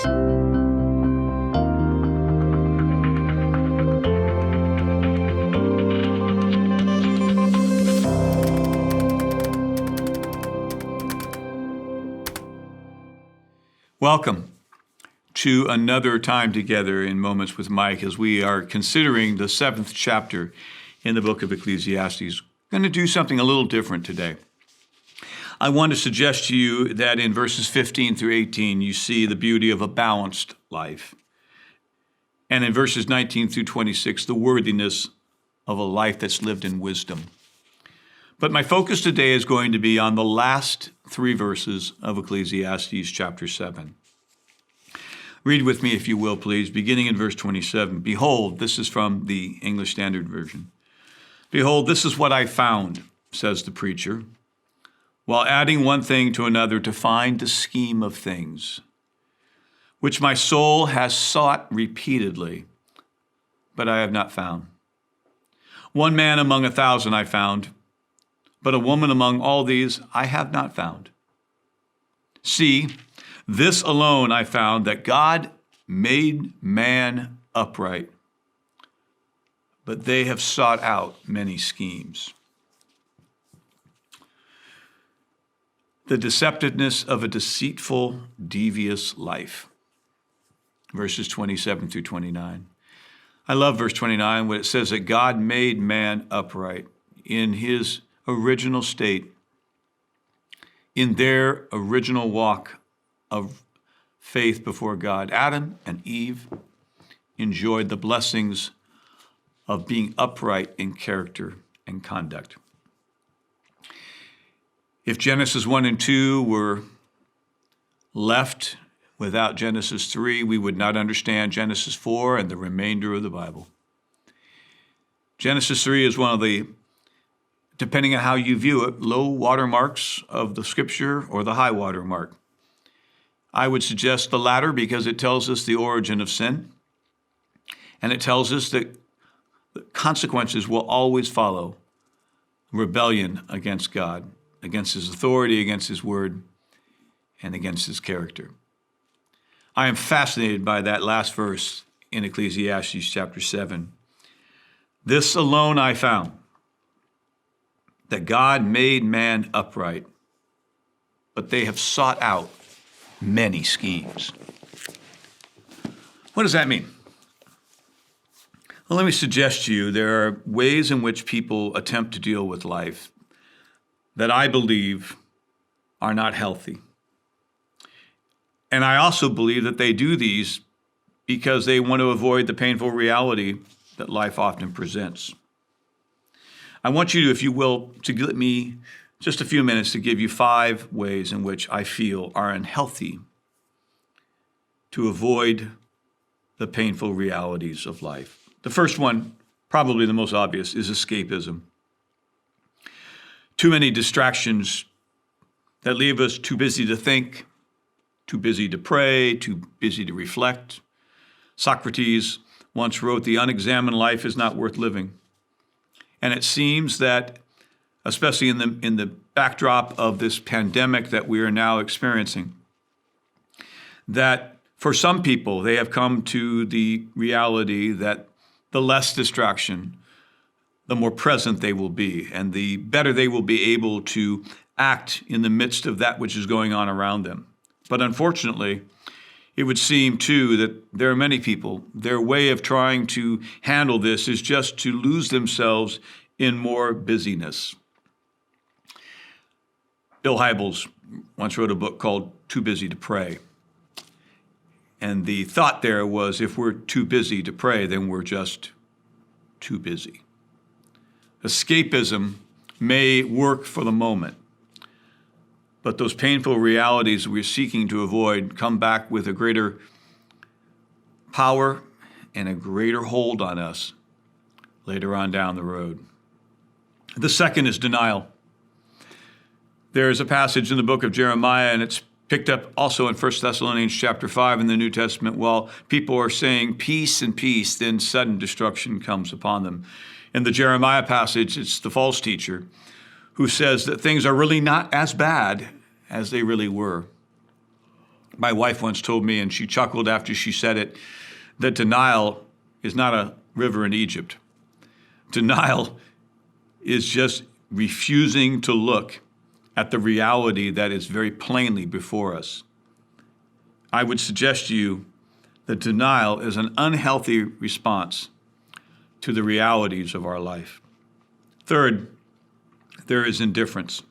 Welcome to another time together in Moments with Mike as we are considering the 7th chapter in the book of Ecclesiastes. I'm going to do something a little different today. I want to suggest to you that in verses 15 through 18, you see the beauty of a balanced life. And in verses 19 through 26, the worthiness of a life that's lived in wisdom. But my focus today is going to be on the last 3 verses of Ecclesiastes chapter 7. Read with me, if you will, please, beginning in verse 27. Behold, this is from the English Standard Version. Behold, this is what I found, says the preacher, while adding one thing to another to find the scheme of things, which my soul has sought repeatedly, but I have not found. One man among 1,000 I found, but a woman among all these I have not found. See, this alone I found, that God made man upright, but they have sought out many schemes. The deceptiveness of a deceitful, devious life. Verses 27 through 29. I love verse 29 when it says that God made man upright in his original state, in their original walk of faith before God. Adam and Eve enjoyed the blessings of being upright in character and conduct. If Genesis 1 and 2 were left without Genesis 3, we would not understand Genesis 4 and the remainder of the Bible. Genesis 3 is one of the, depending on how you view it, low water marks of the scripture or the high water mark. I would suggest the latter because it tells us the origin of sin, and it tells us that the consequences will always follow rebellion against God, against his authority, against his word, and against his character. I am fascinated by that last verse in Ecclesiastes chapter 7. This alone I found, that God made man upright, but they have sought out many schemes. What does that mean? Well, let me suggest to you there are ways in which people attempt to deal with life that I believe are not healthy. And I also believe that they do these because they want to avoid the painful reality that life often presents. I want you to, if you will, to give me just a few minutes to give you 5 ways in which I feel are unhealthy to avoid the painful realities of life. The first one, probably the most obvious, is escapism. Too many distractions that leave us too busy to think, too busy to pray, too busy to reflect. Socrates once wrote, "The unexamined life is not worth living." And it seems that, especially in the backdrop of this pandemic that we are now experiencing, that for some people, they have come to the reality that the less distraction, the more present they will be, and the better they will be able to act in the midst of that which is going on around them. But unfortunately, it would seem, too, that there are many people, their way of trying to handle this is just to lose themselves in more busyness. Bill Hybels once wrote a book called Too Busy to Pray. And the thought there was, if we're too busy to pray, then we're just too busy. Escapism may work for the moment, but those painful realities we're seeking to avoid come back with a greater power and a greater hold on us later on down the road. The second is denial. There is a passage in the book of Jeremiah, and it's picked up also in 1 Thessalonians chapter 5 in the New Testament. While people are saying peace and peace, then sudden destruction comes upon them. In the Jeremiah passage, it's the false teacher who says that things are really not as bad as they really were. My wife once told me, and she chuckled after she said it, that denial is not a river in Egypt. Denial is just refusing to look at the reality that is very plainly before us. I would suggest to you that denial is an unhealthy response to the realities of our life. Third, there is indifference.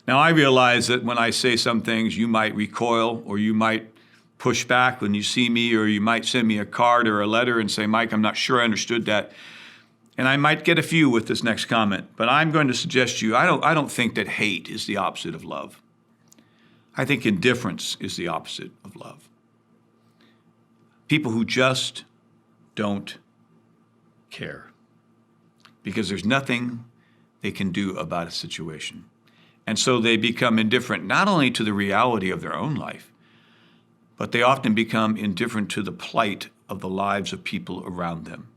Now, I realize that when I say some things, you might recoil or you might push back when you see me, or you might send me a card or a letter and say, Mike, I'm not sure I understood that. And I might get a few with this next comment, but I'm going to suggest to you, I don't think that hate is the opposite of love. I think indifference is the opposite of love. People who just don't care because there's nothing they can do about a situation. And so they become indifferent not only to the reality of their own life, but they often become indifferent to the plight of the lives of people around them.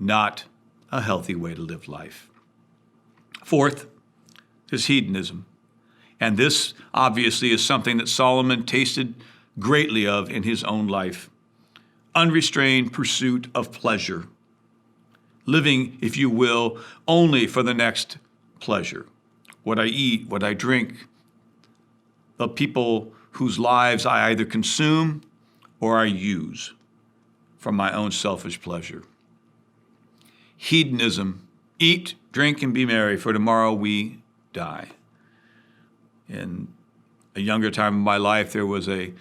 Not a healthy way to live life. Fourth is hedonism. And this obviously is something that Solomon tasted greatly of in his own life. Unrestrained pursuit of pleasure. Living, if you will, only for the next pleasure. What I eat, what I drink, the people whose lives I either consume or I use for my own selfish pleasure. Hedonism, eat, drink, and be merry, for tomorrow we die. In a younger time of my life, there was a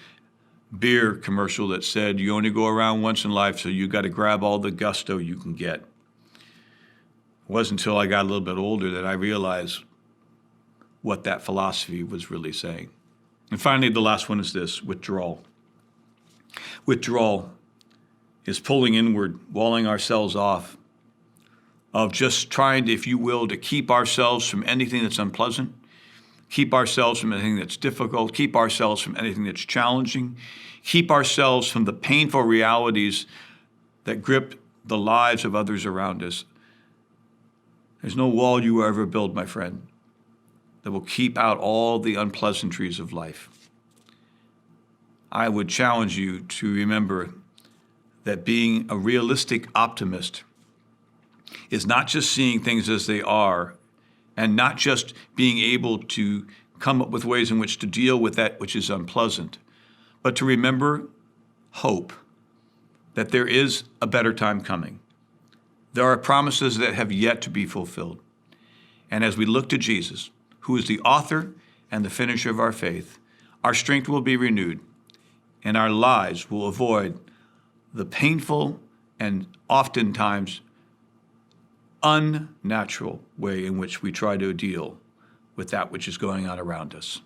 beer commercial that said, you only go around once in life, so you got to grab all the gusto you can get. It wasn't until I got a little bit older that I realized what that philosophy was really saying. And finally, the last one is this, withdrawal. Withdrawal is pulling inward, walling ourselves off, of just trying, if you will, to keep ourselves from anything that's unpleasant, keep ourselves from anything that's difficult, keep ourselves from anything that's challenging, keep ourselves from the painful realities that grip the lives of others around us. There's no wall you will ever build, my friend, that will keep out all the unpleasantries of life. I would challenge you to remember that being a realistic optimist is not just seeing things as they are, and not just being able to come up with ways in which to deal with that which is unpleasant, but to remember hope, that there is a better time coming. There are promises that have yet to be fulfilled. And as we look to Jesus, who is the author and the finisher of our faith, our strength will be renewed, and our lives will avoid the painful and oftentimes unnatural way in which we try to deal with that which is going on around us.